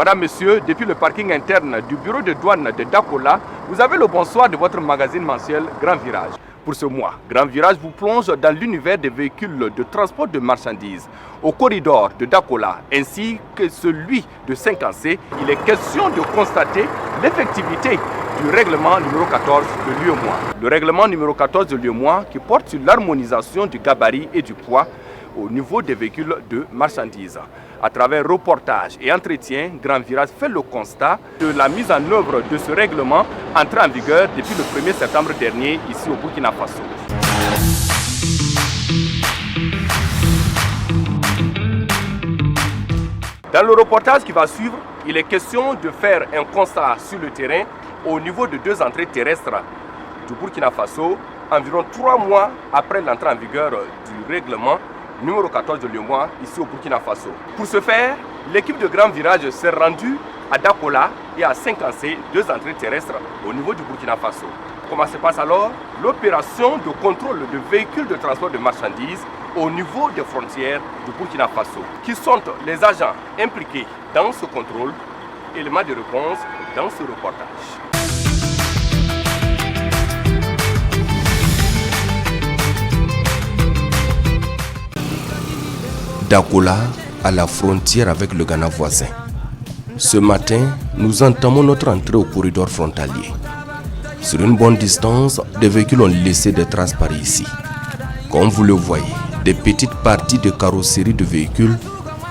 Madame, Monsieur, depuis le parking interne du bureau de douane de Dakola, vous avez le bonsoir de votre magazine mensuel Grand Virage. Pour ce mois, Grand Virage vous plonge dans l'univers des véhicules de transport de marchandises. Au corridor de Dakola ainsi que celui de Saint-Cancé, il est question de constater l'effectivité du règlement numéro 14 de l'UEMOA. Le règlement numéro 14 de l'UEMOA qui porte sur l'harmonisation du gabarit et du poids au niveau des véhicules de marchandises. À travers reportages et entretiens, Grand Virage fait le constat de la mise en œuvre de ce règlement entré en vigueur depuis le 1er septembre dernier ici au Burkina Faso. Dans le reportage qui va suivre, il est question de faire un constat sur le terrain au niveau de deux entrées terrestres du Burkina Faso, environ 3 mois après l'entrée en vigueur du règlement numéro 14 de l'UEMOA ici au Burkina Faso. Pour ce faire, l'équipe de Grand Virage s'est rendue à Dakola et à Saint-Cancé, deux entrées terrestres au niveau du Burkina Faso. Comment se passe alors l'opération de contrôle de véhicules de transport de marchandises au niveau des frontières du Burkina Faso? Qui sont les agents impliqués dans ce contrôle? Élément de réponse dans ce reportage. Dakola, à la frontière avec le Ghana voisin. Ce matin, nous entamons notre entrée au corridor frontalier. Sur une bonne distance, des véhicules ont laissé des traces par ici. Comme vous le voyez, des petites parties de carrosserie de véhicules,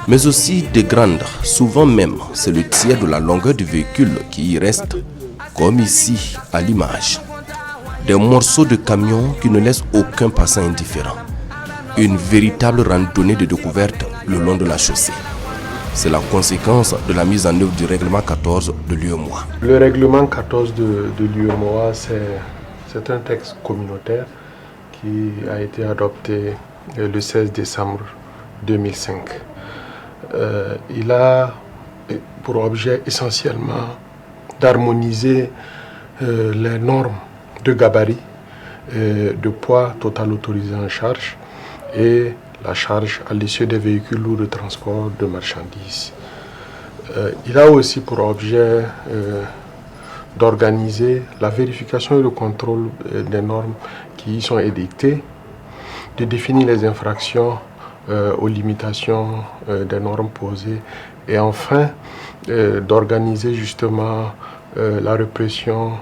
mais aussi des grandes. Souvent même, c'est le tiers de la longueur du véhicule qui y reste, comme ici à l'image. Des morceaux de camions qui ne laissent aucun passant indifférent. Une véritable randonnée de découverte le long de la chaussée. C'est la conséquence de la mise en œuvre du règlement 14 de l'UEMOA. Le règlement 14 de l'UEMOA, c'est un texte communautaire qui a été adopté le 16 décembre 2005. Il a pour objet essentiellement d'harmoniser les normes de gabarit, de poids total autorisé en charge, et la charge à l'essieu des véhicules lourds de transport de marchandises. Il a aussi pour objet d'organiser la vérification et le contrôle des normes qui y sont édictées, de définir les infractions aux limitations des normes posées et enfin d'organiser justement la répression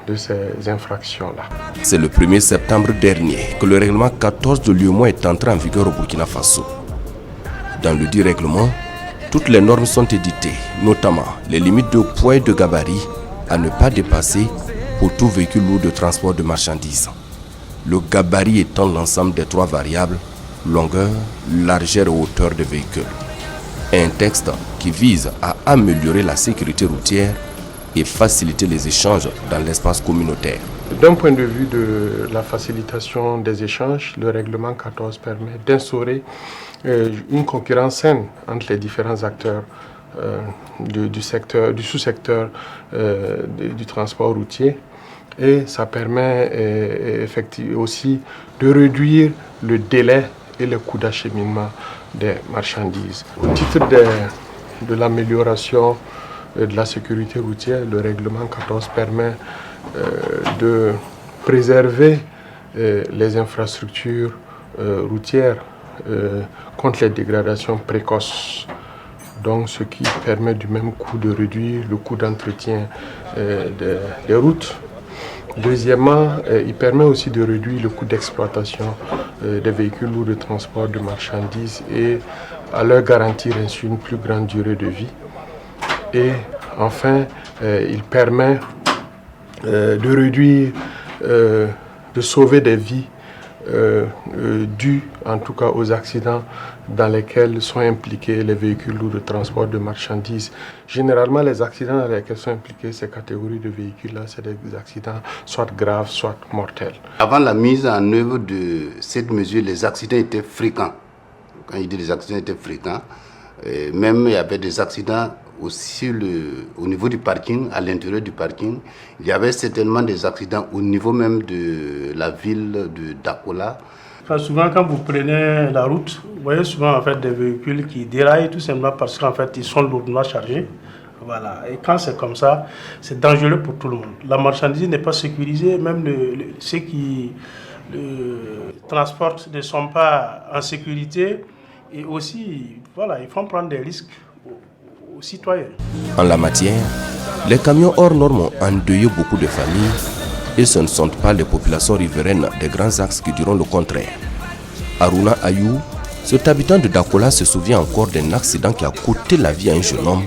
de ces infractions-là. C'est le 1er septembre dernier que le règlement 14 de l'UEMOA est entré en vigueur au Burkina Faso. Dans le dit règlement, toutes les normes sont éditées, notamment les limites de poids et de gabarit à ne pas dépasser pour tout véhicule lourd de transport de marchandises. Le gabarit étant l'ensemble des 3 variables, longueur, largeur et hauteur des véhicules. Un texte qui vise à améliorer la sécurité routière et faciliter les échanges dans l'espace communautaire. D'un point de vue de la facilitation des échanges, le règlement 14 permet d'instaurer une concurrence saine entre les différents acteurs du sous-secteur du transport routier, et ça permet effectivement aussi de réduire le délai et le coût d'acheminement des marchandises. Au titre de l'amélioration de la sécurité routière, le règlement 14 permet de préserver les infrastructures routières contre les dégradations précoces. Donc, ce qui permet du même coup de réduire le coût d'entretien des routes. Deuxièmement, il permet aussi de réduire le coût d'exploitation des véhicules lourds de transport de marchandises et à leur garantir ainsi une plus grande durée de vie. Et enfin, il permet de réduire, de sauver des vies dues en tout cas aux accidents dans lesquels sont impliqués les véhicules lourds de transport de marchandises. Généralement, les accidents dans lesquels sont impliqués ces catégories de véhicules-là, c'est des accidents soit graves, soit mortels. Avant la mise en œuvre de cette mesure, les accidents étaient fréquents. Quand il dit les accidents étaient fréquents, même il y avait des accidents aussi au niveau du parking, à l'intérieur du parking. Il y avait certainement des accidents au niveau même de la ville de Dakola. Enfin, souvent, quand vous prenez la route, vous voyez souvent en fait, des véhicules qui déraillent tout simplement parce qu'en fait, ils sont lourdement chargés. Voilà. Et quand c'est comme ça, c'est dangereux pour tout le monde. La marchandise n'est pas sécurisée, même ceux qui le transportent ne sont pas en sécurité. Et aussi, voilà, il faut prendre des risques aux citoyens. En la matière, les camions hors normes ont endeuillé beaucoup de familles et ce ne sont pas les populations riveraines des grands axes qui diront le contraire. Aruna Ayou, cet habitant de Dakola, se souvient encore d'un accident qui a coûté la vie à un jeune homme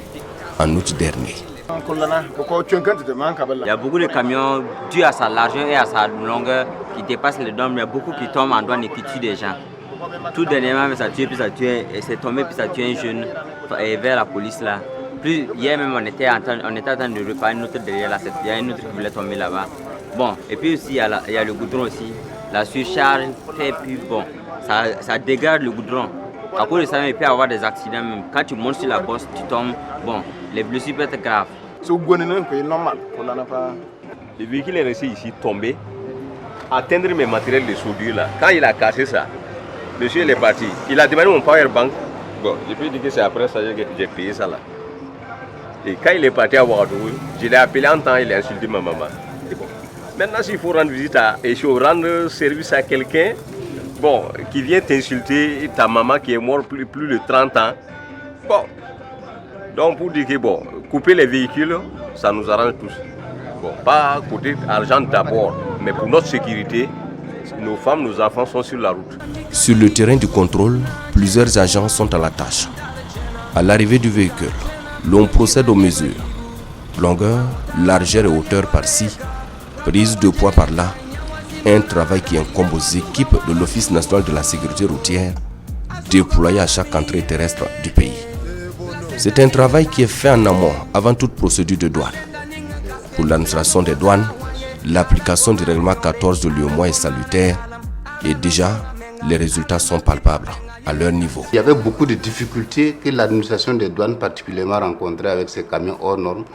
en août dernier. Il y a beaucoup de camions dus à sa largeur et à sa longueur qui dépassent les normes. Il y a beaucoup qui tombent en douane et qui tuent des gens. Tout dernièrement, ça a tué, puis ça a tué, et c'est tombé, puis ça a tué un jeune vers la police là. Puis hier même, on était en train de réparer une autre derrière là. Il y a une autre qui voulait tomber là-bas. Bon, et puis aussi, il y a le goudron aussi. La surcharge fait, puis bon, ça dégrade le goudron. À cause de ça, il peut y avoir des accidents même. Quand tu montes sur la bosse, tu tombes, bon, les blessures peuvent être graves. Le véhicule est resté ici tombé, atteindre mes matériels de soudure là. Quand il a cassé ça, monsieur il est parti. Il a demandé mon power bank. Bon, je peux dire que c'est après ça que j'ai payé ça là. Et quand il est parti à Ouagadougou, je l'ai appelé en temps, il a insulté ma maman. Bon. Maintenant, s'il faut rendre visite rendre service à quelqu'un, bon, qui vient t'insulter, ta maman qui est morte plus de 30 ans, bon. Donc pour dire que bon, couper les véhicules, ça nous arrange tous. Bon, pas côté argent d'abord, mais pour notre sécurité, nos femmes, nos enfants sont sur la route. Sur le terrain du contrôle, plusieurs agents sont à la tâche. À l'arrivée du véhicule, l'on procède aux mesures. Longueur, largeur et hauteur par-ci, prise de poids par-là. Un travail qui incombe aux équipes de l'Office national de la sécurité routière, déployées à chaque entrée terrestre du pays. C'est un travail qui est fait en amont, avant toute procédure de douane. Pour l'administration des douanes, l'application du règlement 14 de l'UEMOA est salutaire et déjà, les résultats sont palpables à leur niveau. Il y avait beaucoup de difficultés que l'administration des douanes particulièrement rencontrée avec ces camions hors normes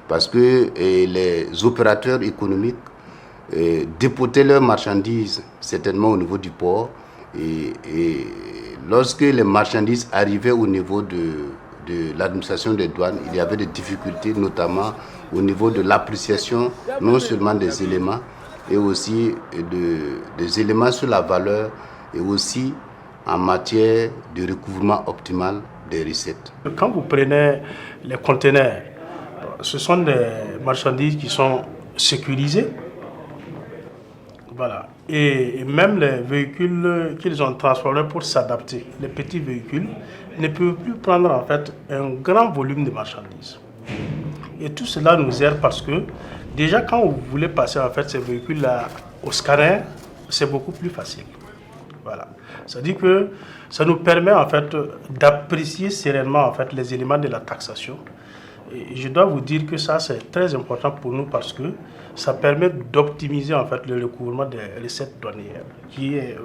parce que les opérateurs économiques dépotaient leurs marchandises certainement au niveau du port et lorsque les marchandises arrivaient au niveau de l'administration des douanes, il y avait des difficultés notamment au niveau de l'appréciation non seulement des éléments et aussi des éléments sur la valeur et aussi en matière de recouvrement optimal des recettes. Quand vous prenez les conteneurs, ce sont des marchandises qui sont sécurisées. Voilà. Et même les véhicules qu'ils ont transformés pour s'adapter, les petits véhicules, ne peuvent plus prendre en fait un grand volume de marchandises. Et tout cela nous aide parce que déjà quand vous voulez passer en fait ces véhicules-là au scanner, c'est beaucoup plus facile. Voilà. C'est-à-dire que ça nous permet en fait d'apprécier sereinement en fait les éléments de la taxation. Et je dois vous dire que ça c'est très important pour nous parce que ça permet d'optimiser en fait le recouvrement des recettes douanières, qui est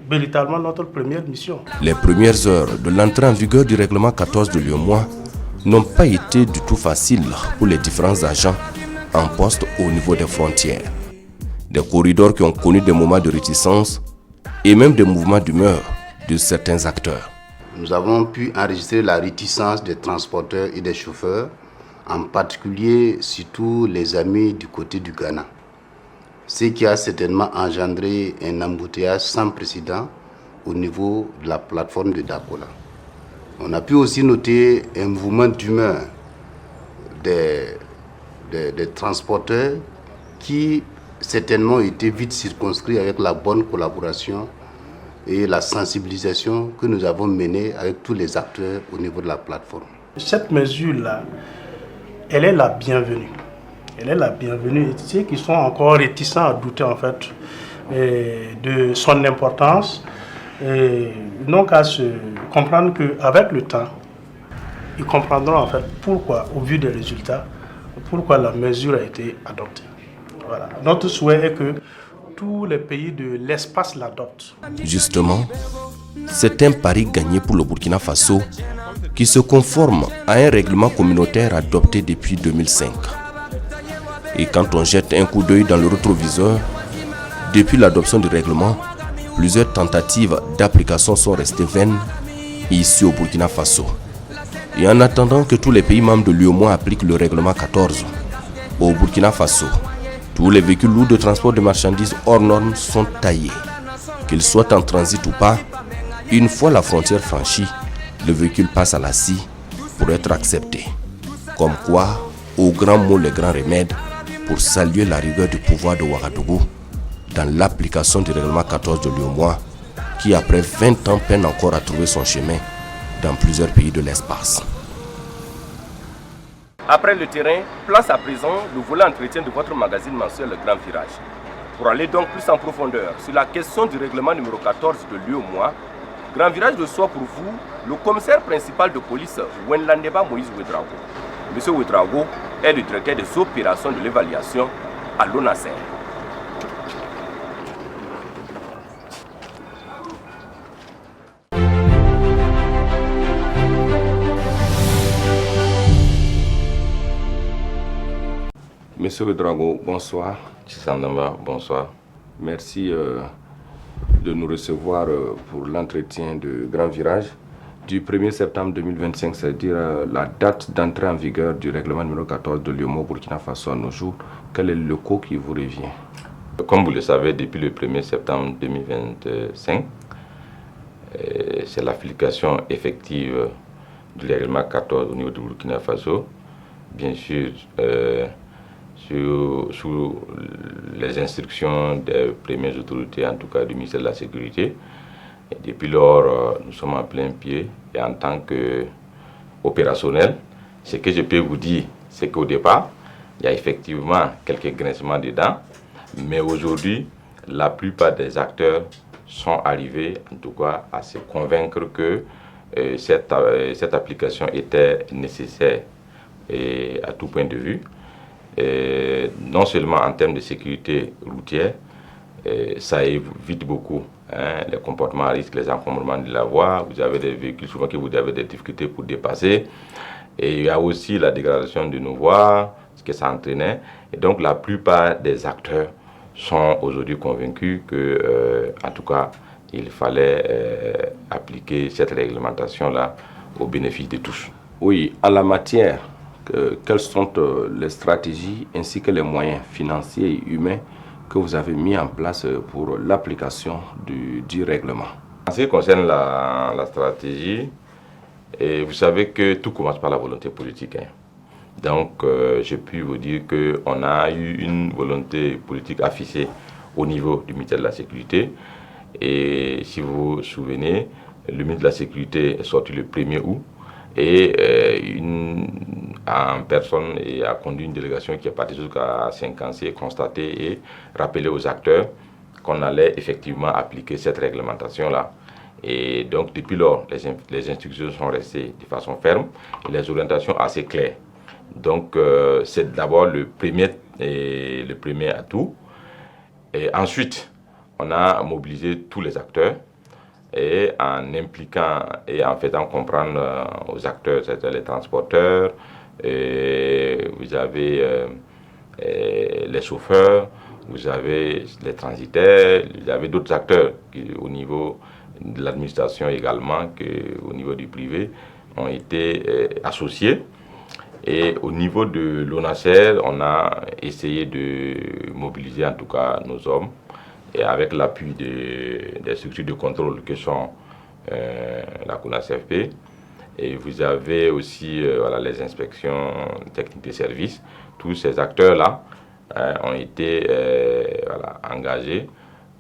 véritablement notre première mission. Les premières heures de l'entrée en vigueur du règlement 14 de l'UEMOA n'ont pas été du tout faciles pour les différents agents en poste au niveau des frontières. Des corridors qui ont connu des moments de réticence et même des mouvements d'humeur de certains acteurs. Nous avons pu enregistrer la réticence des transporteurs et des chauffeurs, en particulier surtout les amis du côté du Ghana. Ce qui a certainement engendré un embouteillage sans précédent au niveau de la plateforme de Dakola. On a pu aussi noter un mouvement d'humeur des transporteurs qui certainement étaient vite circonscrits avec la bonne collaboration et la sensibilisation que nous avons menée avec tous les acteurs au niveau de la plateforme. Cette mesure-là, elle est la bienvenue. Elle est la bienvenue. Et ceux qui sont encore réticents à douter en fait de son importance, n'ont qu'à se comprendre qu'avec le temps, ils comprendront en fait pourquoi, au vu des résultats, pourquoi la mesure a été adoptée. Voilà. Notre souhait est que tous les pays de l'espace l'adoptent. Justement, c'est un pari gagné pour le Burkina Faso qui se conforme à un règlement communautaire adopté depuis 2005. Et quand on jette un coup d'œil dans le rétroviseur, depuis l'adoption du règlement, plusieurs tentatives d'application sont restées vaines ici au Burkina Faso. Et en attendant que tous les pays membres de l'UEMOA appliquent le règlement 14, au Burkina Faso, tous les véhicules lourds de transport de marchandises hors normes sont taillés. Qu'ils soient en transit ou pas, une fois la frontière franchie, le véhicule passe à la scie pour être accepté. Comme quoi, au grand mot les grands remèdes, pour saluer la rigueur du pouvoir de Ouagadougou dans l'application du règlement 14 de l'UEMOA, qui après 20 ans peine encore à trouver son chemin dans plusieurs pays de l'espace. Après le terrain, place à présent le volet entretien de votre magazine mensuel Le Grand Virage. Pour aller donc plus en profondeur sur la question du règlement numéro 14 de l'UEMOA, Grand Virage reçoit pour vous le commissaire principal de police Wenlandeba Moïse Ouedraogo. Monsieur Ouedraogo est le directeur des opérations de l'évaluation à l'ONASER. Monsieur Ouedraogo, bonsoir. Tsandamba, bonsoir. Merci de nous recevoir pour l'entretien de Grand Virage du 1er septembre 2025, c'est-à-dire la date d'entrée en vigueur du règlement numéro 14 de l'UEMOA Burkina Faso à nos jours. Quel est le locaux qui vous revient? Comme vous le savez, depuis le 1er septembre 2025, c'est l'application effective du règlement 14 au niveau du Burkina Faso. Bien sûr, sous les instructions des premières autorités, en tout cas du ministère de la Sécurité. Et depuis lors, nous sommes en plein pied. Et en tant qu'opérationnel, ce que je peux vous dire, c'est qu'au départ, il y a effectivement quelques grincements dedans. Mais aujourd'hui, la plupart des acteurs sont arrivés, en tout cas, à se convaincre que cette application était nécessaire et à tout point de vue. Et non seulement en termes de sécurité routière, ça évite beaucoup les comportements à risque, les encombrements de la voie. Vous avez des véhicules souvent que vous avez des difficultés pour dépasser. Et il y a aussi la dégradation de nos voies, ce que ça entraînait. Et donc la plupart des acteurs sont aujourd'hui convaincus que, en tout cas, il fallait appliquer cette réglementation-là au bénéfice de tous. Oui, en la matière, quelles sont les stratégies ainsi que les moyens financiers et humains que vous avez mis en place pour l'application du règlement? En ce qui concerne la stratégie, et vous savez que tout commence par la volonté politique. Donc, je puis vous dire qu'on a eu une volonté politique affichée au niveau du ministère de la Sécurité. Et si vous vous souvenez, le ministre de la Sécurité est sorti le 1er août et en personne et a conduit une délégation qui est partie jusqu'à Saint-Cancé, constater et rappeler aux acteurs qu'on allait effectivement appliquer cette réglementation-là. Et donc, depuis lors, les instructions sont restées de façon ferme et les orientations assez claires. Donc, c'est d'abord le premier atout. Et ensuite, on a mobilisé tous les acteurs et en impliquant et en faisant comprendre aux acteurs, c'est-à-dire les transporteurs, et vous avez les chauffeurs, vous avez les transitaires, vous avez d'autres acteurs qui, au niveau de l'administration également, qu'au niveau du privé, ont été associés. Et au niveau de l'ONASER, on a essayé de mobiliser en tout cas nos hommes, et avec l'appui des structures de contrôle que sont la CONACFP. Et vous avez aussi les inspections techniques de services. Tous ces acteurs-là ont été engagés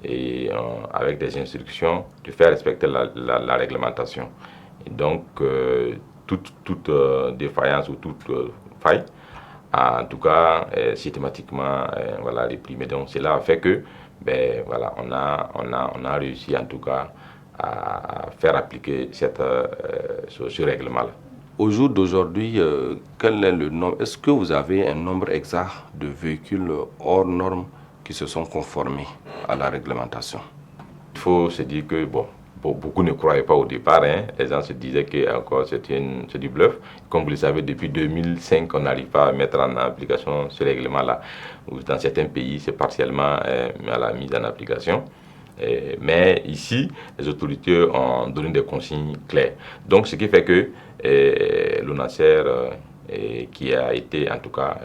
et avec des instructions de faire respecter la réglementation. Et donc, toute défaillance ou toute faille, en tout cas, systématiquement réprimée. Donc, cela a fait que on a réussi en tout cas à faire appliquer ce règlement-là. Au jour d'aujourd'hui, quel est le nombre? Est-ce que vous avez un nombre exact de véhicules hors normes qui se sont conformés à la réglementation? Il faut se dire que beaucoup ne croyaient pas au départ. Les gens se disaient que encore c'est du bluff. Comme vous le savez, depuis 2005, on n'arrive pas à mettre en application ce règlement-là. Dans certains pays, c'est partiellement à la mise en application. Mais ici, les autorités ont donné des consignes claires. Donc, ce qui fait que l'ONASER, qui a été en tout cas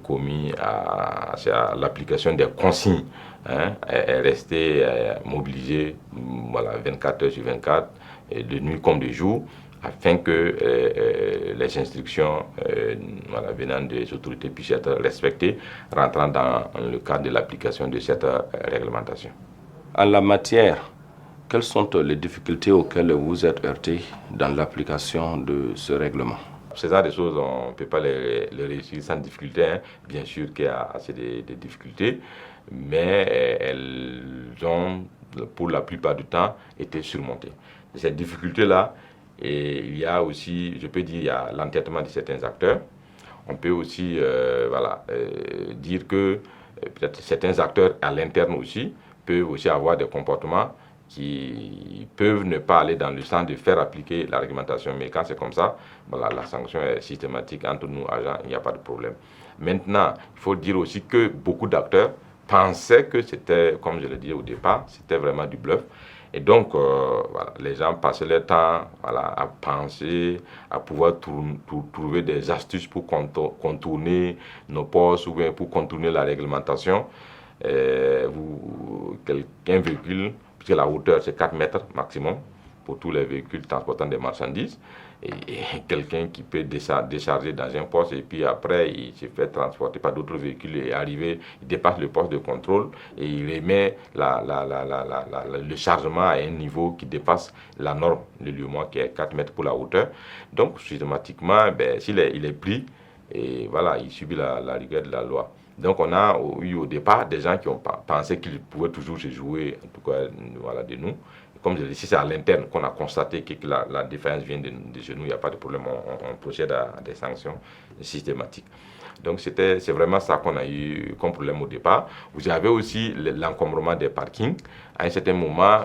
commis à l'application des consignes, est resté mobilisé 24 heures sur 24, de nuit comme de jour, afin que les instructions venant des autorités puissent être respectées, rentrant dans le cadre de l'application de cette réglementation. En la matière, quelles sont les difficultés auxquelles vous êtes heurtés dans l'application de ce règlement? Ces genre de choses, on ne peut pas les réussir sans difficulté. Bien sûr qu'il y a assez de difficultés, mais elles ont, pour la plupart du temps, été surmontées. Ces difficultés-là, et il y a aussi, je peux dire, il y a l'entêtement de certains acteurs. On peut aussi dire que peut-être certains acteurs à l'interne aussi peuvent aussi avoir des comportements qui peuvent ne pas aller dans le sens de faire appliquer la réglementation. Mais quand c'est comme ça, la sanction est systématique entre nous, agents, il n'y a pas de problème. Maintenant, il faut dire aussi que beaucoup d'acteurs pensaient que c'était, comme je l'ai dit au départ, c'était vraiment du bluff. Et donc, les gens passaient leur temps à penser, à pouvoir trouver des astuces pour contourner nos postes ou bien pour contourner la réglementation. Un véhicule, puisque la hauteur c'est 4 mètres maximum pour tous les véhicules transportant des marchandises, et quelqu'un qui peut décharger dans un poste et puis après il se fait transporter par d'autres véhicules et arriver, il dépasse le poste de contrôle et il remet le chargement à un niveau qui dépasse la norme de l'UEMOA qui est 4 mètres pour la hauteur. Donc systématiquement, s'il est pris, et voilà, il subit la rigueur de la loi. Donc on a eu au départ des gens qui ont pensé qu'ils pouvaient toujours se jouer, en tout cas de nous. Comme je l'ai dit, si c'est à l'interne qu'on a constaté que la défaillance vient de chez nous, il n'y a pas de problème, on procède à des sanctions systématiques. Donc c'est vraiment ça qu'on a eu comme problème au départ. Vous avez aussi l'encombrement des parkings. À un certain moment,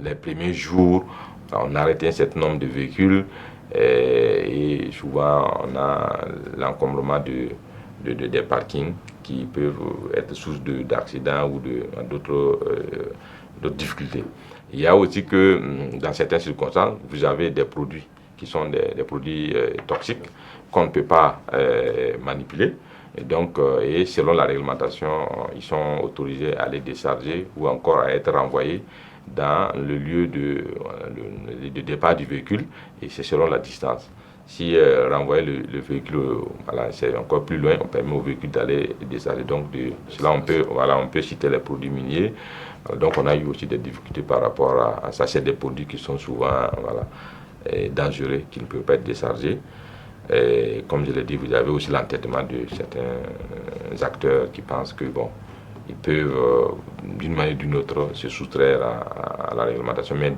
les premiers jours, on a arrêté un certain nombre de véhicules et souvent on a l'encombrement des parkings qui peuvent être source d'accidents ou d'autres difficultés. Il y a aussi que dans certaines circonstances, vous avez des produits qui sont des produits toxiques qu'on ne peut pas manipuler. Et donc, et selon la réglementation, ils sont autorisés à les décharger ou encore à être renvoyés dans le lieu de départ du véhicule, et c'est selon la distance. Si renvoyer le véhicule, c'est encore plus loin, on permet au véhicule d'aller décharger. Donc cela, on peut citer les produits miniers. Donc on a eu aussi des difficultés par rapport à ça. C'est des produits qui sont souvent dangereux, qui ne peuvent pas être déchargés. Et comme je l'ai dit, vous avez aussi l'entêtement de certains acteurs qui pensent que ils peuvent d'une manière ou d'une autre se soustraire à la réglementation. Mais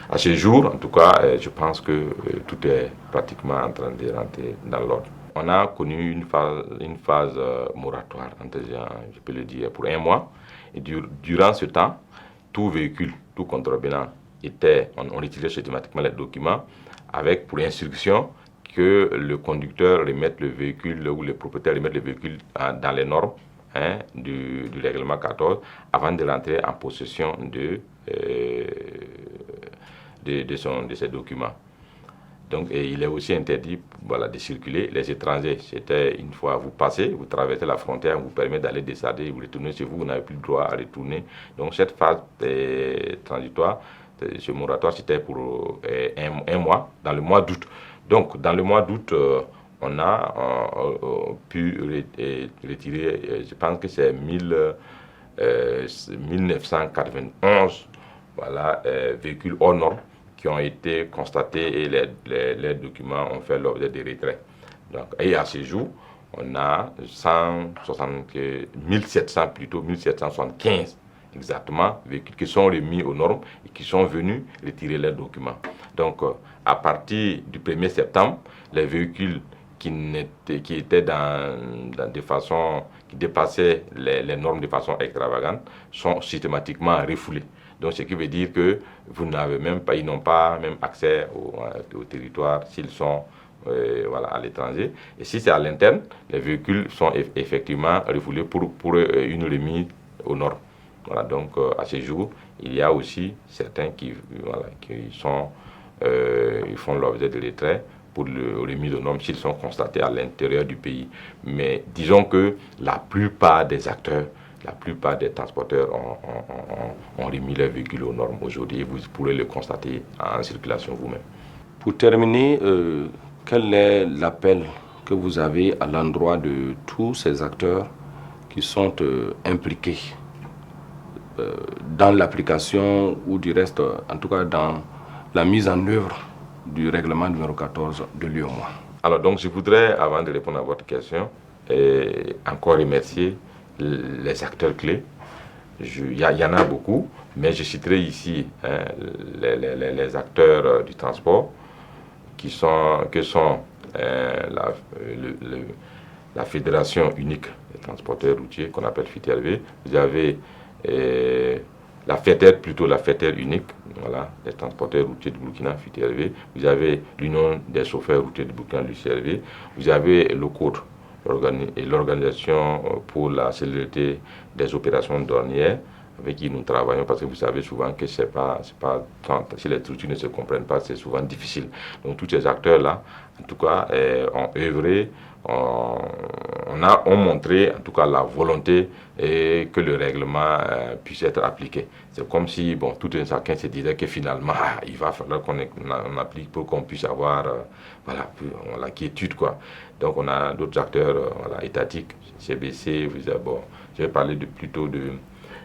à ce jour, en tout cas, je pense que tout est pratiquement en train de rentrer dans l'ordre. On a connu une phase moratoire, je peux le dire, pour 1 mois. Et durant ce temps, tout véhicule, tout contrevenant, on retirait systématiquement les documents avec pour instruction que le conducteur remette le véhicule ou le propriétaire remette le véhicule dans les normes du règlement 14 avant de rentrer en possession de ses documents. Donc, et il est aussi interdit de circuler. Les étrangers, c'était une fois vous passez, vous traversez la frontière, on vous permet d'aller décharger, vous retournez chez vous, vous n'avez plus le droit à retourner. Donc cette phase transitoire, ce moratoire, c'était pour 1 mois, dans le mois d'août. Donc dans le mois d'août, on a pu retirer, je pense que c'est 1991 véhicules hors normes qui ont été constatés et les documents ont fait l'objet de retrait. Donc, et à ce jour, on a 1775 exactement véhicules qui sont remis aux normes et qui sont venus retirer leurs documents. Donc à partir du 1er septembre, les véhicules qui étaient de façon qui dépassaient les normes de façon extravagante sont systématiquement refoulés. Donc ce qui veut dire que ils n'ont pas même accès au territoire s'ils sont à l'étranger. Et si c'est à l'interne, les véhicules sont effectivement refoulés pour une remise aux normes. Voilà, donc à ce jour, il y a aussi certains qui font l'objet de retrait pour le remise aux normes s'ils sont constatés à l'intérieur du pays. Mais disons que la plupart des acteurs, la plupart des transporteurs ont remis leurs véhicules aux normes aujourd'hui. Vous pourrez le constater en circulation vous-même. Pour terminer, quel est l'appel que vous avez à l'endroit de tous ces acteurs qui sont impliqués dans l'application ou du reste, en tout cas dans la mise en œuvre du règlement numéro 14 de l'UEMOA? Alors donc je voudrais, avant de répondre à votre question, encore remercier les acteurs clés. Il y en a beaucoup, mais je citerai ici les acteurs du transport que sont la Fédération unique des transporteurs routiers qu'on appelle FITRV. Vous avez la FETER unique, voilà, des transporteurs routiers du Burkina, FITRV. Vous avez l'Union des chauffeurs routiers du Burkina, l'UCRV. Vous avez le CODE, l'Organisation pour la célérité des opérations douanières, avec qui nous travaillons, parce que vous savez souvent que si les structures ne se comprennent pas, c'est souvent difficile. Donc tous ces acteurs-là, en tout cas, ont œuvré, ont montré en tout cas la volonté que le règlement puisse être appliqué. C'est comme si tout un chacun se disait que finalement il va falloir qu'on applique pour qu'on puisse avoir la quiétude, quoi. Donc on a d'autres acteurs étatiques, CBC, je vais parler plutôt de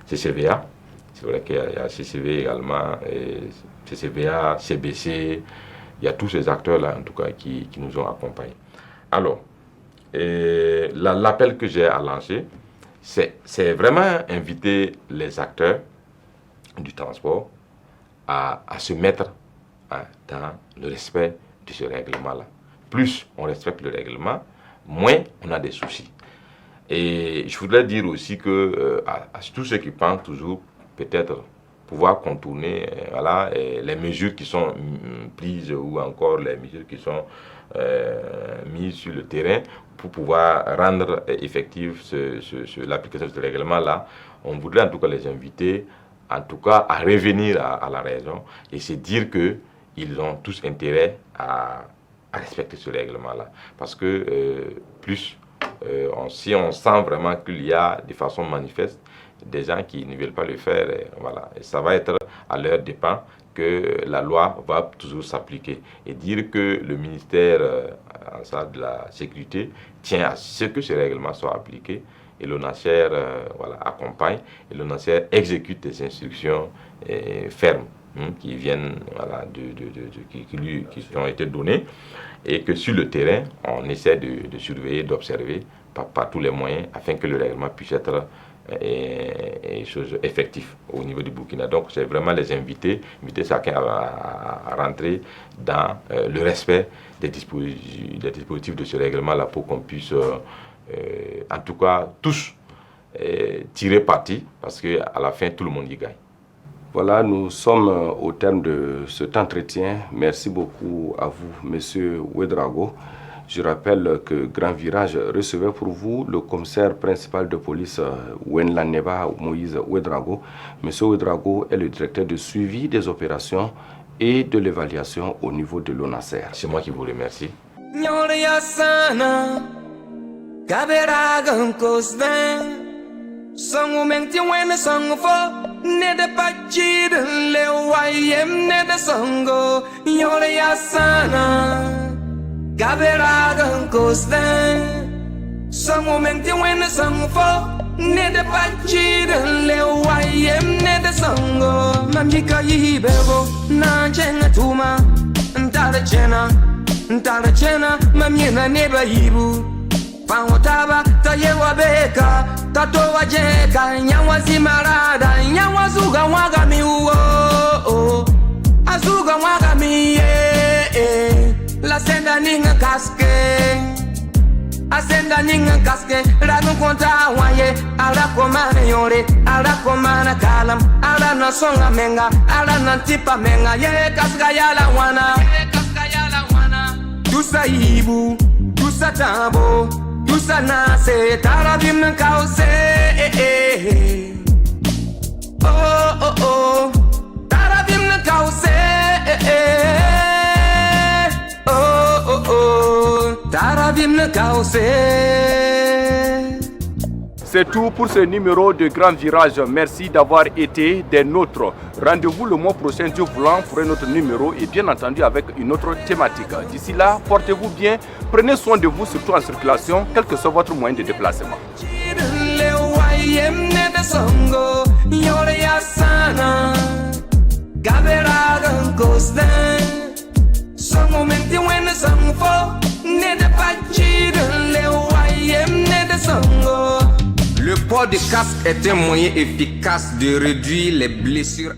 CCVA. C'est vrai qu'il y a CCV également, CCVA, CBC, il y a tous ces acteurs-là en tout cas qui nous ont accompagnés. Alors, l'appel que j'ai à lancer, c'est vraiment inviter les acteurs du transport à se mettre dans le respect de ce règlement-là. Plus on respecte le règlement, moins on a des soucis. Et je voudrais dire aussi que à tous ceux qui pensent toujours peut-être pouvoir contourner les mesures qui sont prises ou encore les mesures qui sont mises sur le terrain pour pouvoir rendre effective l'application de ce règlement-là, on voudrait en tout cas les inviter en tout cas à revenir à la raison et se dire qu'ils ont tous intérêt à respecter ce règlement-là. Parce que si on sent vraiment qu'il y a de façon manifeste des gens qui ne veulent pas le faire, et ça va être à leur dépens que la loi va toujours s'appliquer. Et dire que le ministère en charge de la sécurité tient à ce que ce règlement soit appliqué et l'ONACER accompagne et l'ONACER exécute des instructions fermes qui viennent qui ont été données et que sur le terrain on essaie de surveiller, d'observer par tous les moyens afin que le règlement puisse être effectif au niveau du Burkina. Donc c'est vraiment les inviter chacun à rentrer dans le respect des dispositifs de ce règlement-là pour qu'on puisse en tout cas tous tirer parti parce qu'à la fin tout le monde y gagne. Voilà, nous sommes au terme de cet entretien. Merci beaucoup à vous, Monsieur Ouedraogo. Je rappelle que Grand Virage recevait pour vous le commissaire principal de police Ouenlaneba, Moïse Ouedraogo. Monsieur Ouedraogo est le directeur de suivi des opérations et de l'évaluation au niveau de l'ONACER. C'est moi qui vous remercie. Gaberagan Costen, some moment when the song for Nede Pachidan Lewayem Nede Songo, Mamika Yibebo, Nanjena Tuma, Ntala Chena, Mamina Neba Yibu, Pangotaba, Tayewa Beka, Tatowa Jeka, Nyawazi Marada, Nyawazuga Wagami, Azuga Wagami, la senda ninga kaske ragu konta waye ala komana yore ala komana kalam ala na songa menga ala na tipa menga ye kaska yala wana tusa ibu tusa tabo tusa nase tarabim kause C'est tout pour ce numéro de Grand Virage. Merci d'avoir été des nôtres. Rendez-vous le mois prochain, Dieu voulant, pour un autre numéro et bien entendu avec une autre thématique. D'ici là, portez-vous bien, prenez soin de vous, surtout en circulation, quel que soit votre moyen de déplacement. Le port de casque est un moyen efficace de réduire les blessures.